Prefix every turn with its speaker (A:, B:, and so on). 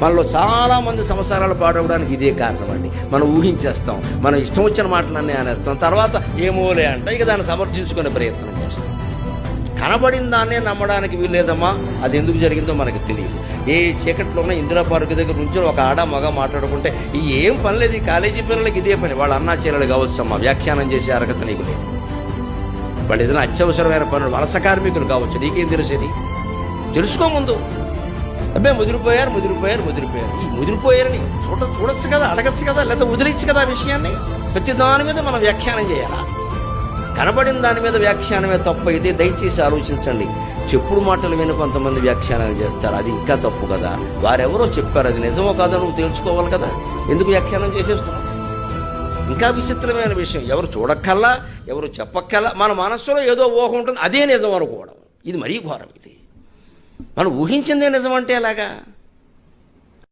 A: మనలో చాలామంది సంసారాలు పాడవడానికి ఇదే కారణం అండి. మనం ఊహించేస్తాం, మనం ఇష్టం వచ్చిన మాటలన్నీ అనేస్తాం, తర్వాత ఏమోలే అంట ఇక దాన్ని సమర్థించుకునే ప్రయత్నం చేస్తాం. కనబడిన దాన్నే నమ్మడానికి వీల్లేదమ్మా. అది ఎందుకు జరిగిందో మనకు తెలియదు. ఏ చీకట్లో ఉన్న ఇందిరా పార్క్ దగ్గర నుంచి ఒక ఆడ మగ మాట్లాడుకుంటే ఈ ఏం పని లేదు, ఈ కాలేజీ పిల్లలకి ఇదే పని. వాళ్ళ అన్నా చెల్లెలు కావచ్చమ్మా, వ్యాఖ్యానం చేసే అర్హత నీకు లేదు. వాళ్ళు ఏదైనా అత్యవసరమైన పనులు, వలస కార్మికులు కావచ్చు, నీకేం తెలిసేది? తెలుసుకో ముందు. అబ్బాయి ముదిరిపోయారు. ఈ ముదిరిపోయారని చూడొచ్చు కదా, అడగచ్చు కదా, లేదా వదిలేచ్చు కదా విషయాన్ని. ప్రతి దాని మీద మనం వ్యాఖ్యానం చేయాలా? కనబడిన దాని మీద వ్యాఖ్యానమే తప్పు అయితే దయచేసి ఆలోచించండి. చెప్పుడు మాటలు విని కొంతమంది వ్యాఖ్యానాలు చేస్తారు, అది ఇంకా తప్పు కదా. వారెవరో చెప్పారు, అది నిజమో కాదో నువ్వు తెలుసుకోవాలి కదా. ఎందుకు వ్యాఖ్యానం చేసేస్తున్నావు? ఇంకా విచిత్రమైన విషయం, ఎవరు చూడక్కల్లా, ఎవరు చెప్పక్కల్లా, మన మనస్సులో ఏదో ఊహ ఉంటుంది, అదే నిజం అనుకోవడం. ఇది మరీ ఘోరం. ఇది మనం ఊహించిందే నిజం అంటే ఎలాగా?